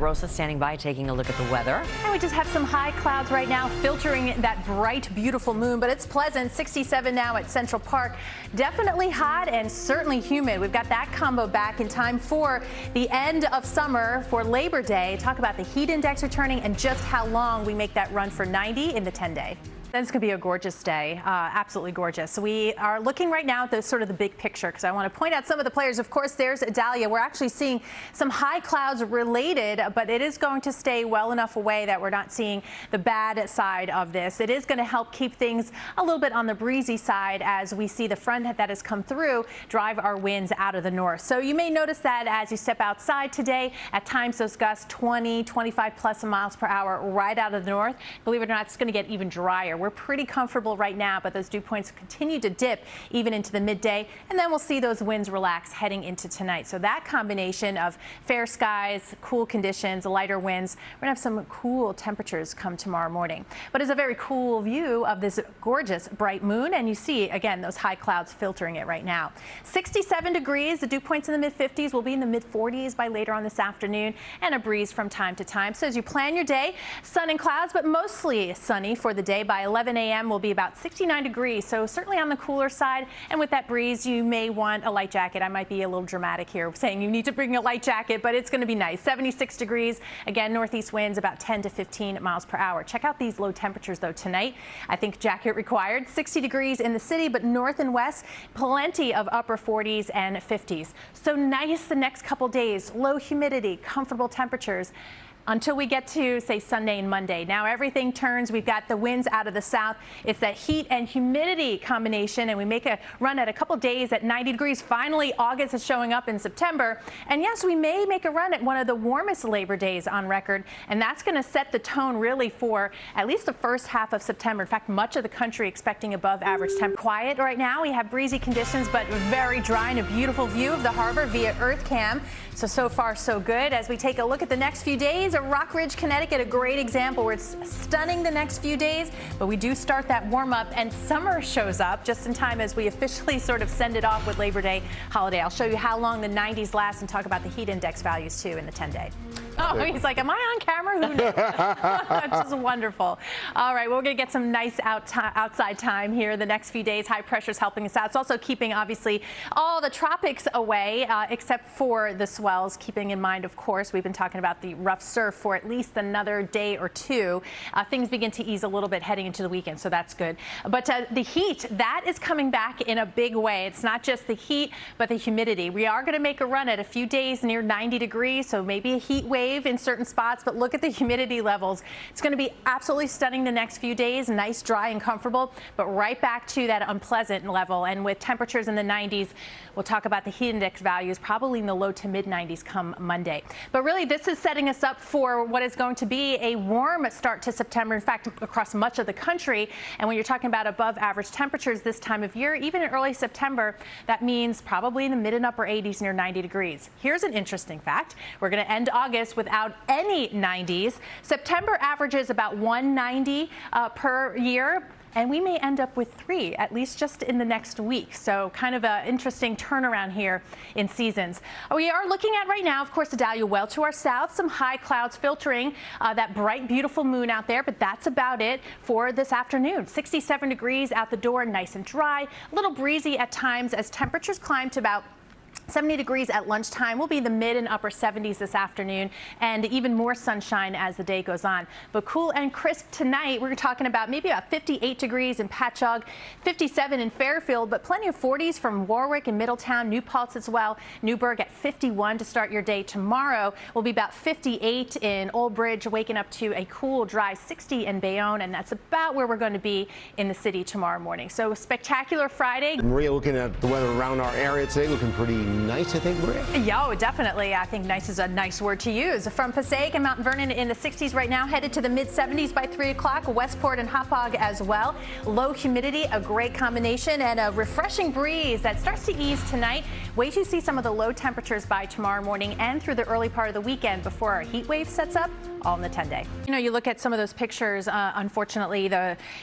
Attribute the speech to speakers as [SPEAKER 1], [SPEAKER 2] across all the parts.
[SPEAKER 1] LaRosa standing by, taking a look at the weather.
[SPEAKER 2] And we just have some high clouds right now filtering that bright, beautiful moon, but it's pleasant. 67 now at Central Park. Definitely hot and certainly humid. We've got that combo back in time for the end of summer for Labor Day. Talk about the heat index returning and just how long we make that run for 90 in the 10-day. Then it's going to be a gorgeous day, absolutely gorgeous. So we are looking right now at the sort of the big picture because I want to point out some of the players. Of course, there's Dahlia. We're actually seeing some high clouds related, but it is going to stay well enough away that we're not seeing the bad side of this. It is going to help keep things a little bit on the breezy side as we see the front that has come through drive our winds out of the north. So you may notice that as you step outside today, at times those gusts 20, 25 plus miles per hour right out of the north. Believe it or not, it's going to get even drier. We're pretty comfortable right now, but those dew points continue to dip even into the midday, and then we'll see those winds relax heading into tonight. So that combination of fair skies, cool conditions, lighter winds, we're going to have some cool temperatures come tomorrow morning. But it's a very cool view of this gorgeous bright moon, and you see, again, those high clouds filtering it right now. 67 degrees, the dew points in the mid-50s will be in the mid-40s by later on this afternoon, and a breeze from time to time. So as you plan your day, sun and clouds, but mostly sunny for the day. By 11 a.m. will be about 69 degrees, so certainly on the cooler side. And with that breeze, you may want a light jacket. I might be a little dramatic here saying you need to bring a light jacket, but it's going to be nice. 76 degrees. Again, northeast winds about 10 to 15 miles per hour. Check out these low temperatures, though, tonight. I think jacket required. 60 degrees in the city, but north and west, plenty of upper 40s and 50s. So nice the next couple days. Low humidity, comfortable temperatures, until we get to, say, Sunday and Monday. Now everything turns. We've got the winds out of the south. It's that heat and humidity combination, and we make a run at a couple days at 90 degrees. Finally, August is showing up in September. And yes, we may make a run at one of the warmest Labor Days on record, and that's going to set the tone really for at least the first half of September. In fact, much of the country expecting above average temp. Quiet right now. We have breezy conditions, but very dry and a beautiful view of the harbor via Earth Cam. So far, so good. As we take a look at the next few days, Rock Ridge, Connecticut, a great example where it's stunning the next few days, but we do start that warm up and summer shows up just in time as we officially sort of send it off with Labor Day holiday. I'll show you how long the 90s last and talk about the heat index values too in the 10-day. Oh, he's like, am I on camera? Who knows? That's just wonderful. All right, we're going to get some nice outside time here the next few days. High pressure is helping us out. It's also keeping, obviously, all the tropics away, except for the swells. Keeping in mind, of course, we've been talking about the rough surf for at least another day or two. Things begin to ease a little bit heading into the weekend, so that's good. But the heat, that is coming back in a big way. It's not just the heat, but the humidity. We are going to make a run at a few days near 90 degrees, so maybe a heat wave in certain spots, but look at the humidity levels. It's going to be absolutely stunning the next few days, nice, dry, and comfortable, but right back to that unpleasant level. And with temperatures in the 90s, we'll talk about the heat index values probably in the low to mid 90s come Monday. But really, this is setting us up for what is going to be a warm start to September, in fact, across much of the country. And when you're talking about above average temperatures this time of year, even in early September, that means probably in the mid and upper 80s near 90 degrees. Here's an interesting fact. We're going to end August without any 90s. September averages about 190 per year. And we may end up with 3, at least just in the next week. So kind of an interesting turnaround here in seasons. We are looking at right now, of course, the Dahlia well to our south, some high clouds filtering that bright, beautiful moon out there. But that's about it for this afternoon. 67 degrees out the door, nice and dry, a little breezy at times as temperatures climb to about 70 degrees at lunchtime. We'll be in the mid and upper 70s this afternoon, and even more sunshine as the day goes on. But cool and crisp tonight. We're talking about maybe about 58 degrees in Patchogue, 57 in Fairfield, but plenty of 40s from Warwick and Middletown, New Paltz as well. Newburgh at 51 to start your day tomorrow. Will be about 58 in Old Bridge, waking up to a cool, dry 60 in Bayonne, and that's about where we're going to be in the city tomorrow morning. So spectacular Friday.
[SPEAKER 3] Maria, looking at the weather around our area today, looking pretty nice, I think, Maria.
[SPEAKER 2] Yeah, oh, definitely. I think nice is a nice word to use. From Passaic and Mount Vernon in the 60s right now, headed to the mid-70s by 3 o'clock. Westport and Hauppauge as well. Low humidity, a great combination, and a refreshing breeze that starts to ease tonight. Wait till you see some of the low temperatures by tomorrow morning and through the early part of the weekend before our heat wave sets up. all in the 10-day. You know, you look at some of those pictures, unfortunately,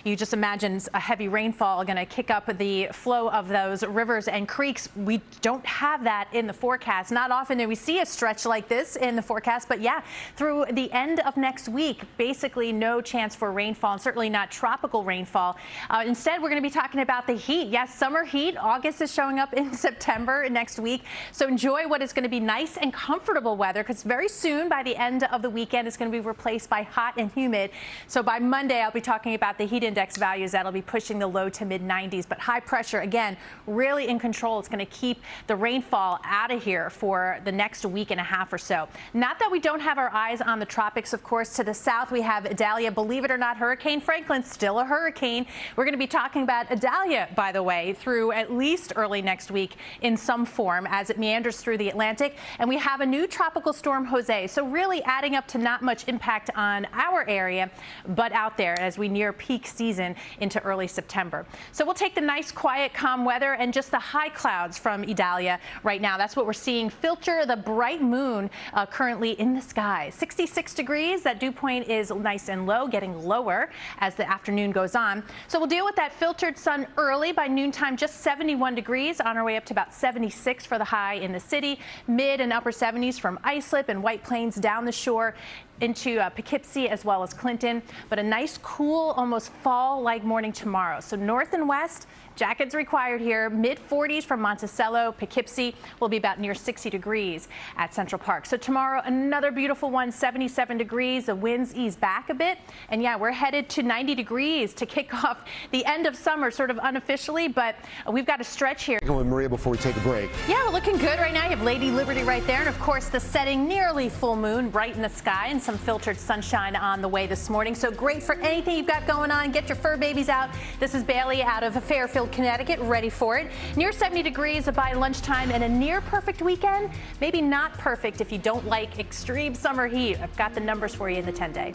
[SPEAKER 2] you just imagine a heavy rainfall going to kick up the flow of those rivers and creeks. We don't have that in the forecast. Not often do we see a stretch like this in the forecast, but yeah, through the end of next week, basically no chance for rainfall, and certainly not tropical rainfall. Instead, we're going to be talking about the heat. Yes, summer heat. August is showing up in September next week. So enjoy what is going to be nice and comfortable weather, because very soon, by the end of the weekend, it's going to be replaced by hot and humid. So by Monday, I'll be talking about the heat index values that'll be pushing the low to mid 90s. But high pressure, again, really in control. It's going to keep the rainfall out of here for the next week and a half or so. Not that we don't have our eyes on the tropics, of course. To the south, we have Idalia. Believe it or not, Hurricane Franklin, still a hurricane. We're going to be talking about Idalia, by the way, through at least early next week in some form as it meanders through the Atlantic. And we have a new tropical storm, Jose. So really adding up to not much impact on our area, but out there as we near peak season into early September. So we'll take the nice, quiet, calm weather and just the high clouds from Idalia right now. That's what we're seeing filter the bright moon currently in the sky. 66 degrees. That dew point is nice and low, getting lower as the afternoon goes on. So we'll deal with that filtered sun early. By noontime, just 71 degrees, on our way up to about 76 for the high in the city. Mid and upper 70s from Islip and White Plains down the shore into Poughkeepsie as well as Clinton, but a nice, cool, almost fall-like morning tomorrow. So north and west, jackets required here. Mid 40s from Monticello. Poughkeepsie will be about near 60 degrees at Central Park. So tomorrow, another beautiful one, 77 degrees. The winds ease back a bit. And yeah, we're headed to 90 degrees to kick off the end of summer, sort of unofficially, but we've got a stretch here.
[SPEAKER 3] Go with Maria before we take a break.
[SPEAKER 2] Yeah, we're looking good right now. You have Lady Liberty right there. And of course, the setting, nearly full moon, bright in the sky, and some filtered sunshine on the way this morning. So great for anything you've got going on. Get your fur babies out. This is Bailey out of Fairfield, Connecticut, ready for it. Near 70 degrees by lunchtime and a near perfect weekend. Maybe not perfect if you don't like extreme summer heat. I've got the numbers for you in the 10-day.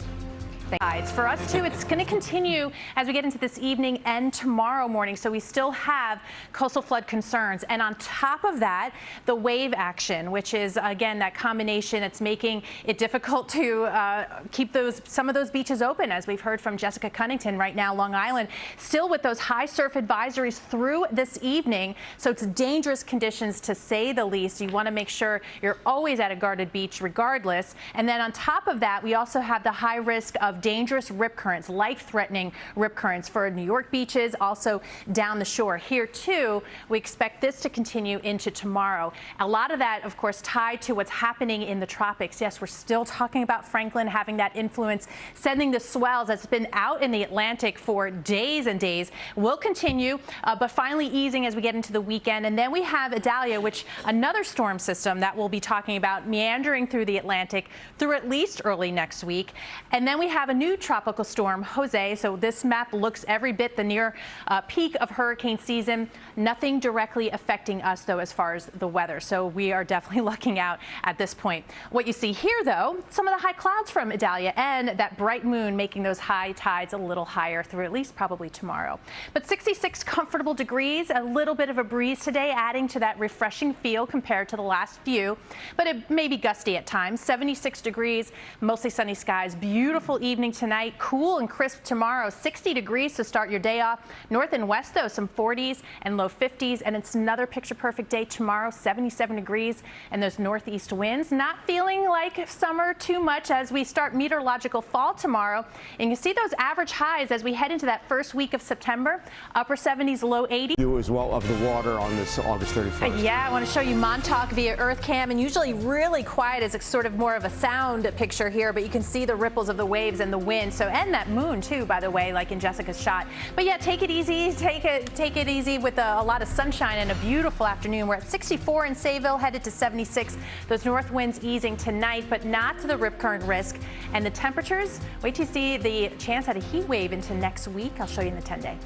[SPEAKER 2] For us too, it's going to continue as we get into this evening and tomorrow morning. So we still have coastal flood concerns. And on top of that, the wave action, which is, again, that combination that's making it difficult to keep some of those beaches open, as we've heard from Jessica Cunnington right now, Long Island, still with those high surf advisories through this evening. So it's dangerous conditions, to say the least. You want to make sure you're always at a guarded beach regardless. And then on top of that, we also have the high risk of dangerous rip currents, life-threatening rip currents for New York beaches, also down the shore. Here, too, we expect this to continue into tomorrow. A lot of that, of course, tied to what's happening in the tropics. Yes, we're still talking about Franklin having that influence, sending the swells that's been out in the Atlantic for days and days. Will continue, but finally easing as we get into the weekend. And then we have Idalia, which another storm system that we'll be talking about, meandering through the Atlantic through at least early next week. And then we have a new tropical storm, Jose. So this map looks every bit the near peak of hurricane season. Nothing directly affecting us, though, as far as the weather. So we are definitely looking out at this point. What you see here, though, some of the high clouds from Idalia and that bright moon making those high tides a little higher through at least probably tomorrow. But 66 comfortable degrees, a little bit of a breeze today, adding to that refreshing feel compared to the last few. But it may be gusty at times. 76 degrees, mostly sunny skies, beautiful evening tonight, cool and crisp tomorrow, 60 degrees to start your day off. North and west, though, some 40s and low 50s, and it's another picture perfect day tomorrow, 77 degrees, and those northeast winds. Not feeling like summer too much as we start meteorological fall tomorrow. And you see those average highs as we head into that first week of September, upper 70s, low 80s.
[SPEAKER 3] You as well of the water on this August 31st.
[SPEAKER 2] Yeah, I want to show you Montauk via EarthCam, and usually really quiet as it's sort of more of a sound picture here, but you can see the ripples of the waves and the wind. So, and that moon too, by the way, like in Jessica's shot. But yeah, take it easy. Take it easy with a lot of sunshine and a beautiful afternoon. We're at 64 in Sayville, headed to 76. Those north winds easing tonight, but not to the rip current risk. And the temperatures, wait till you see the chance at a heat wave into next week. I'll show you in the 10-day.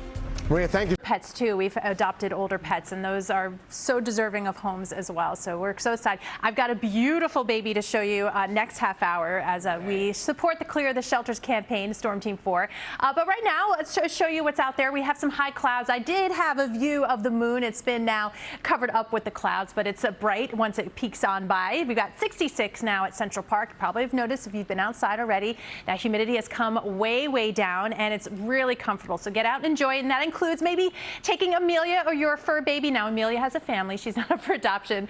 [SPEAKER 3] Maria, thank you.
[SPEAKER 2] pets too. We've adopted older pets, and those are so deserving of homes as well. So we're so excited. I've got a beautiful baby to show you next half hour as we support the Clear the Shelters campaign, Storm Team 4. But right now, let's show you what's out there. We have some high clouds. I did have a view of the moon. It's been now covered up with the clouds, but it's bright once it peeks on by. We've got 66 now at Central Park. You probably have noticed if you've been outside already. Now humidity has come way down, and it's really comfortable. So get out and enjoy it. And that includes maybe taking Amelia or your fur baby. Now Amelia has a family. She's not up for adoption.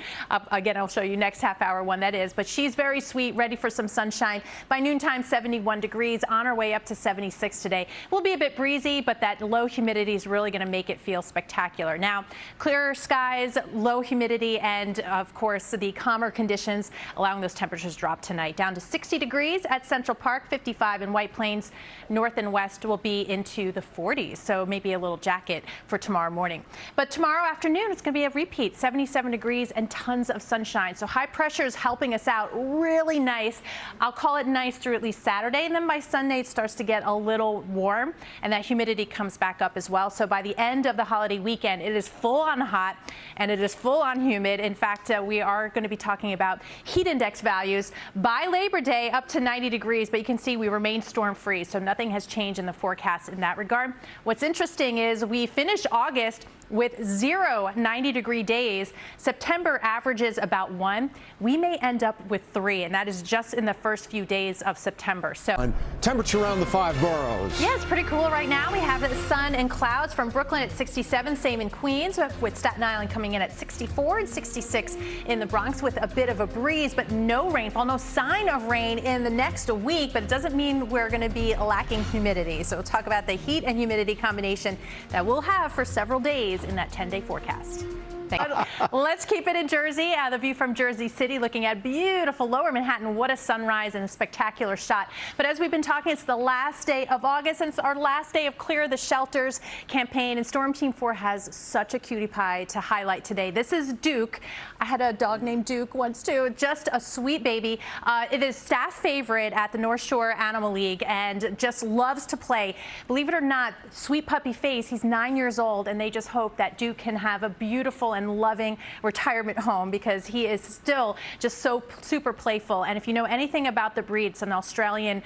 [SPEAKER 2] Again, I'll show you next half hour when that is. But she's very sweet, ready for some sunshine. By noontime, 71 degrees, on our way up to 76 today. Will be a bit breezy, but that low humidity is really going to make it feel spectacular. Now, clearer skies, low humidity, and of course the calmer conditions allowing those temperatures drop tonight. Down to 60 degrees at Central Park, 55 in White Plains. North and west will be into the 40s, so maybe a little jacket for tomorrow morning. But tomorrow afternoon, it's going to be a repeat, 77 degrees and tons of sunshine. So high pressure is helping us out really nice. I'll call it nice through at least Saturday, and then by Sunday it starts to get a little warm, and that humidity comes back up as well. So by the end of the holiday weekend, it is full on hot and it is full on humid. In fact, we are going to be talking about heat index values by Labor Day up to 90 degrees, but you can see we remain storm free, so nothing has changed in the forecast in that regard. What's interesting is we finished August with 0 90-degree days. September averages about 1. We may end up with 3, and that is just in the first few days of September. So
[SPEAKER 3] temperature around the 5 boroughs.
[SPEAKER 2] Yeah, it's pretty cool right now. We have sun and clouds from Brooklyn at 67, same in Queens, with Staten Island coming in at 64 and 66 in the Bronx with a bit of a breeze, but no rainfall, no sign of rain in the next week, but it doesn't mean we're going to be lacking humidity. So we'll talk about the heat and humidity combination that we'll have for several days in that 10-day forecast. Let's keep it in Jersey. The view from Jersey City, looking at beautiful Lower Manhattan. What a sunrise and a spectacular shot. But as we've been talking, it's the last day of August, and it's our last day of Clear the Shelters campaign. And Storm Team 4 has such a cutie pie to highlight today. This is Duke. I had a dog named Duke once too. Just a sweet baby. It is staff favorite at the North Shore Animal League and just loves to play. Believe it or not, sweet puppy face. He's 9 years old, and they just hope that Duke can have a beautiful and loving retirement home because he is still just so super playful. And if you know anything about the breed, it's an Australian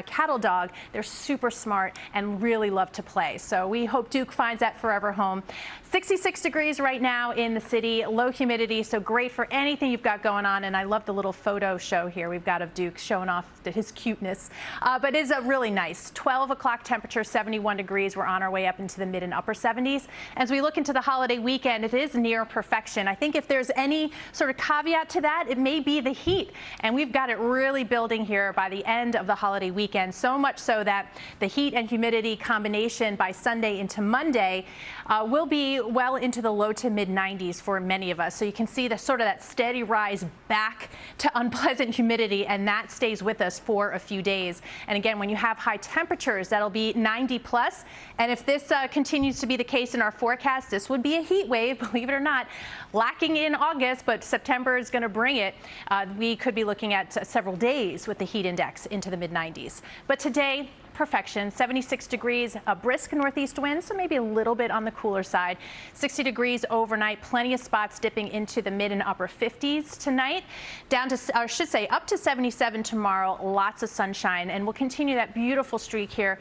[SPEAKER 2] cattle dog. They're super smart and really love to play. So we hope Duke finds that forever home. 66 degrees right now in the city, low humidity, so great for anything you've got going on. And I love the little photo show here we've got of Duke showing off his cuteness. But it's a really nice 12 o'clock temperature, 71 degrees. We're on our way up into the mid and upper 70s. As we look into the holiday weekend, it is near perfection. I think if there's any sort of caveat to that, it may be the heat. And we've got it really building here by the end of the holiday weekend, so much so that the heat and humidity combination by Sunday into Monday will be well into the low to mid 90s for many of us. So you can see the sort of that steady rise back to unpleasant humidity, and that stays with us for a few days. And again, when you have high temperatures, that'll be 90 plus. And if this continues to be the case in our forecast, this would be a heat wave, believe it or not, lacking in August, but September is going to bring it. We could be looking at several days with the heat index into the mid 90s. But today, perfection, 76 degrees, a brisk northeast wind, so maybe a little bit on the cooler side. 60 degrees overnight, plenty of spots dipping into the mid and upper 50s tonight. Down to, I should say, up to 77 tomorrow, lots of sunshine, and we'll continue that beautiful streak here.